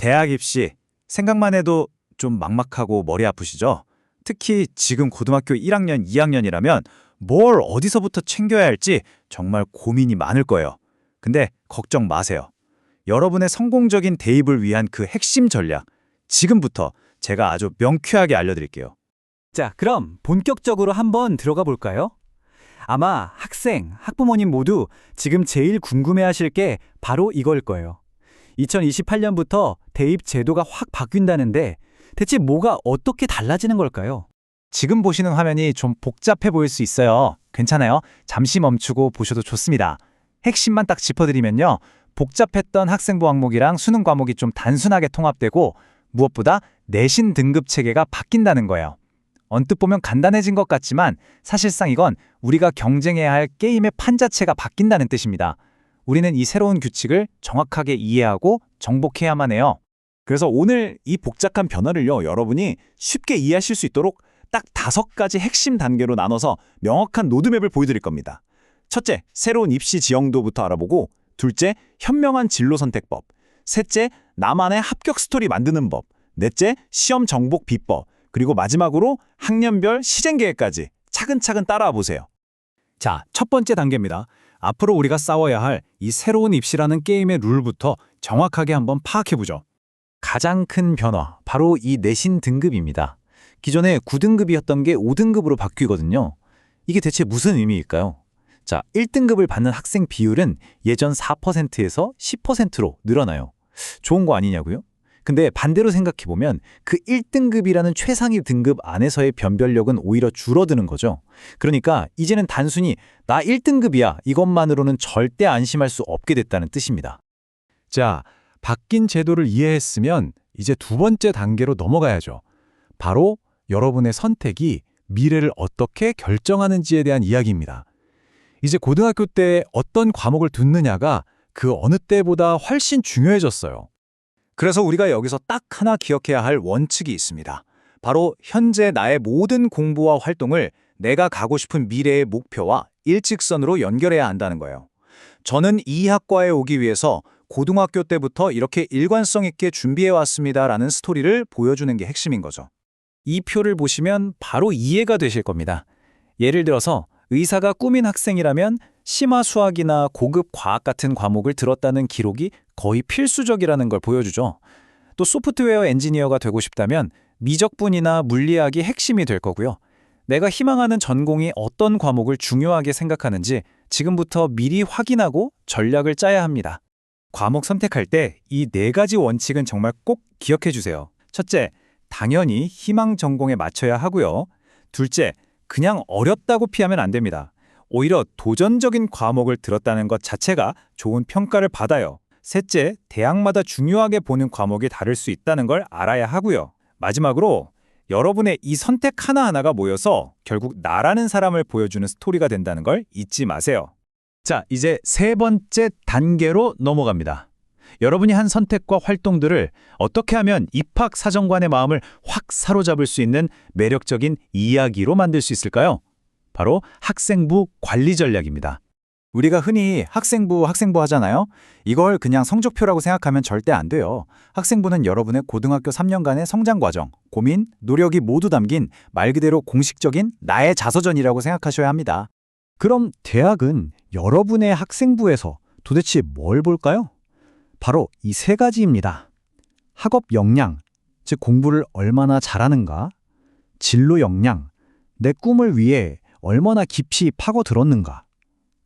대학 입시, 생각만 해도 좀 막막하고 머리 아프시죠? 특히 지금 고등학교 1학년, 2학년이라면 뭘 어디서부터 챙겨야 할지 정말 고민이 많을 거예요. 근데 걱정 마세요. 여러분의 성공적인 대입을 위한 그 핵심 전략, 지금부터 제가 아주 명쾌하게 알려드릴게요. 자, 그럼 본격적으로 한번 들어가 볼까요? 아마 학생, 학부모님 모두 지금 제일 궁금해하실 게 바로 이걸 거예요. 2028년부터 대입 제도가 확 바뀐다는데 대체 뭐가 어떻게 달라지는 걸까요? 지금 보시는 화면이 좀 복잡해 보일 수 있어요. 괜찮아요? 잠시 멈추고 보셔도 좋습니다. 핵심만 딱 짚어드리면요. 복잡했던 학생부 항목이랑 수능 과목이 좀 단순하게 통합되고 무엇보다 내신 등급 체계가 바뀐다는 거예요. 언뜻 보면 간단해진 것 같지만 사실상 이건 우리가 경쟁해야 할 게임의 판 자체가 바뀐다는 뜻입니다. 우리는 이 새로운 규칙을 정확하게 이해하고 정복해야만 해요. 그래서 오늘 이 복잡한 변화를요, 여러분이 쉽게 이해하실 수 있도록 딱 5가지 핵심 단계로 나눠서 명확한 로드맵을 보여드릴 겁니다. 첫째, 새로운 입시 지형도부터 알아보고, 둘째, 현명한 진로 선택법, 셋째, 나만의 합격 스토리 만드는 법, 넷째, 시험 정복 비법, 그리고 마지막으로 학년별 시행 계획까지 차근차근 따라와 보세요. 자, 첫 번째 단계입니다. 앞으로 우리가 싸워야 할 이 새로운 입시라는 게임의 룰부터 정확하게 한번 파악해보죠. 가장 큰 변화, 바로 이 내신 등급입니다. 기존에 9등급이었던 게 5등급으로 바뀌거든요. 이게 대체 무슨 의미일까요? 자, 1등급을 받는 학생 비율은 예전 4%에서 10%로 늘어나요. 좋은 거 아니냐고요? 근데 반대로 생각해보면 그 1등급이라는 최상위 등급 안에서의 변별력은 오히려 줄어드는 거죠. 그러니까 이제는 단순히 나 1등급이야 이것만으로는 절대 안심할 수 없게 됐다는 뜻입니다. 자, 바뀐 제도를 이해했으면 이제 두 번째 단계로 넘어가야죠. 바로 여러분의 선택이 미래를 어떻게 결정하는지에 대한 이야기입니다. 이제 고등학교 때 어떤 과목을 듣느냐가 그 어느 때보다 훨씬 중요해졌어요. 그래서 우리가 여기서 딱 하나 기억해야 할 원칙이 있습니다. 바로 현재 나의 모든 공부와 활동을 내가 가고 싶은 미래의 목표와 일직선으로 연결해야 한다는 거예요. 저는 이 학과에 오기 위해서 고등학교 때부터 이렇게 일관성 있게 준비해왔습니다라는 스토리를 보여주는 게 핵심인 거죠. 이 표를 보시면 바로 이해가 되실 겁니다. 예를 들어서 의사가 꿈인 학생이라면 심화 수학이나 고급 과학 같은 과목을 들었다는 기록이 거의 필수적이라는 걸 보여주죠. 또 소프트웨어 엔지니어가 되고 싶다면 미적분이나 물리학이 핵심이 될 거고요. 내가 희망하는 전공이 어떤 과목을 중요하게 생각하는지 지금부터 미리 확인하고 전략을 짜야 합니다. 과목 선택할 때 이 4가지 원칙은 정말 꼭 기억해 주세요. 첫째, 당연히 희망 전공에 맞춰야 하고요. 둘째, 그냥 어렵다고 피하면 안 됩니다. 오히려 도전적인 과목을 들었다는 것 자체가 좋은 평가를 받아요. 셋째, 대학마다 중요하게 보는 과목이 다를 수 있다는 걸 알아야 하고요. 마지막으로 여러분의 이 선택 하나하나가 모여서 결국 나라는 사람을 보여주는 스토리가 된다는 걸 잊지 마세요. 자, 이제 세 번째 단계로 넘어갑니다. 여러분이 한 선택과 활동들을 어떻게 하면 입학 사정관의 마음을 확 사로잡을 수 있는 매력적인 이야기로 만들 수 있을까요? 바로 학생부 관리 전략입니다. 우리가 흔히 학생부 하잖아요. 이걸 그냥 성적표라고 생각하면 절대 안 돼요. 학생부는 여러분의 고등학교 3년간의 성장 과정, 고민, 노력이 모두 담긴 말 그대로 공식적인 나의 자서전이라고 생각하셔야 합니다. 그럼 대학은 여러분의 학생부에서 도대체 뭘 볼까요? 바로 이 3가지입니다. 학업 역량, 즉 공부를 얼마나 잘하는가, 진로 역량, 내 꿈을 위해 얼마나 깊이 파고들었는가,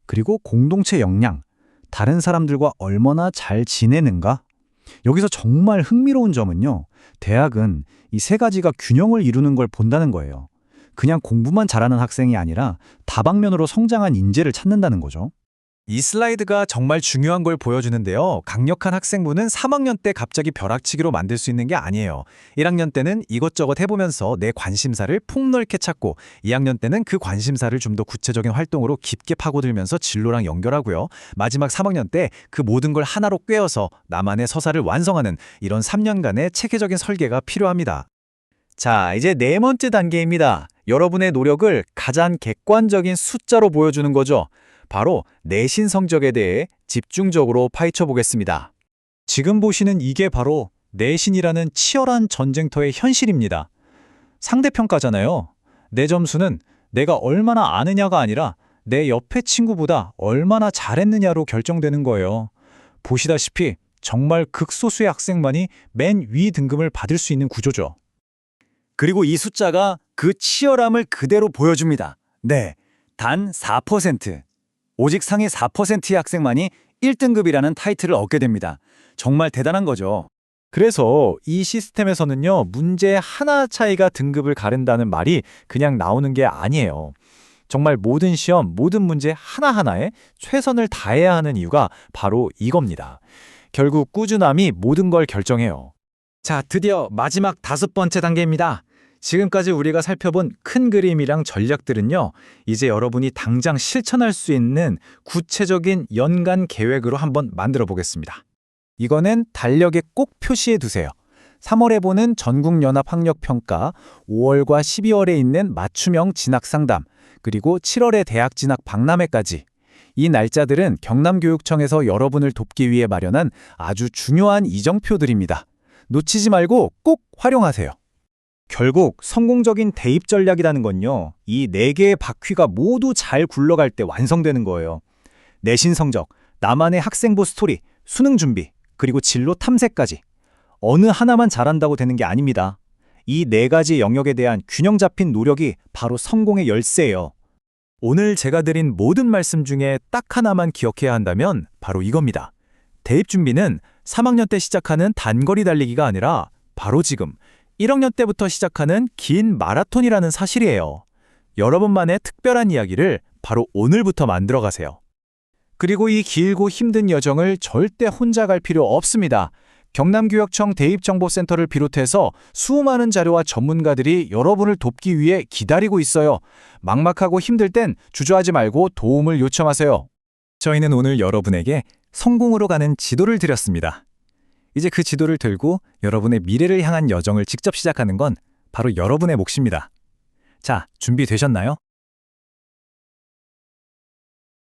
그리고 공동체 역량, 다른 사람들과 얼마나 잘 지내는가. 여기서 정말 흥미로운 점은요, 대학은 이 3가지가 균형을 이루는 걸 본다는 거예요. 그냥 공부만 잘하는 학생이 아니라 다방면으로 성장한 인재를 찾는다는 거죠. 이 슬라이드가 정말 중요한 걸 보여주는데요. 강력한 학생부는 3학년 때 갑자기 벼락치기로 만들 수 있는 게 아니에요. 1학년 때는 이것저것 해보면서 내 관심사를 폭넓게 찾고 2학년 때는 그 관심사를 좀 더 구체적인 활동으로 깊게 파고들면서 진로랑 연결하고요. 마지막 3학년 때 그 모든 걸 하나로 꿰어서 나만의 서사를 완성하는 이런 3년간의 체계적인 설계가 필요합니다. 자, 이제 4번째 단계입니다. 여러분의 노력을 가장 객관적인 숫자로 보여주는 거죠. 바로 내신 성적에 대해 집중적으로 파헤쳐 보겠습니다. 지금 보시는 이게 바로 내신이라는 치열한 전쟁터의 현실입니다. 상대평가잖아요. 내 점수는 내가 얼마나 아느냐가 아니라 내 옆에 친구보다 얼마나 잘했느냐로 결정되는 거예요. 보시다시피 정말 극소수의 학생만이 맨 위 등급을 받을 수 있는 구조죠. 그리고 이 숫자가 그 치열함을 그대로 보여줍니다. 네, 단 4%. 오직 상위 4%의 학생만이 1등급이라는 타이틀을 얻게 됩니다. 정말 대단한 거죠. 그래서 이 시스템에서는요, 문제 하나 차이가 등급을 가른다는 말이 그냥 나오는 게 아니에요. 정말 모든 시험, 모든 문제 하나하나에 최선을 다해야 하는 이유가 바로 이겁니다. 결국 꾸준함이 모든 걸 결정해요. 자, 드디어 마지막 5번째 단계입니다. 지금까지 우리가 살펴본 큰 그림이랑 전략들은요, 이제 여러분이 당장 실천할 수 있는 구체적인 연간 계획으로 한번 만들어 보겠습니다. 이거는 달력에 꼭 표시해 두세요. 3월에 보는 전국연합학력평가, 5월과 12월에 있는 맞춤형 진학상담, 그리고 7월에 대학 진학 박람회까지. 이 날짜들은 경남교육청에서 여러분을 돕기 위해 마련한 아주 중요한 이정표들입니다. 놓치지 말고 꼭 활용하세요. 결국 성공적인 대입 전략이라는 건요, 이 4개의 바퀴가 모두 잘 굴러갈 때 완성되는 거예요. 내신 성적, 나만의 학생부 스토리, 수능 준비, 그리고 진로 탐색까지. 어느 하나만 잘한다고 되는 게 아닙니다. 이 4가지 영역에 대한 균형 잡힌 노력이 바로 성공의 열쇠예요. 오늘 제가 드린 모든 말씀 중에 딱 하나만 기억해야 한다면 바로 이겁니다. 대입 준비는 3학년 때 시작하는 단거리 달리기가 아니라 바로 지금 1학년 때부터 시작하는 긴 마라톤이라는 사실이에요. 여러분만의 특별한 이야기를 바로 오늘부터 만들어 가세요. 그리고 이 길고 힘든 여정을 절대 혼자 갈 필요 없습니다. 경남교육청 대입정보센터를 비롯해서 수많은 자료와 전문가들이 여러분을 돕기 위해 기다리고 있어요. 막막하고 힘들 땐 주저하지 말고 도움을 요청하세요. 저희는 오늘 여러분에게 성공으로 가는 지도를 드렸습니다. 이제 그 지도를 들고 여러분의 미래를 향한 여정을 직접 시작하는 건 바로 여러분의 몫입니다. 자, 준비되셨나요?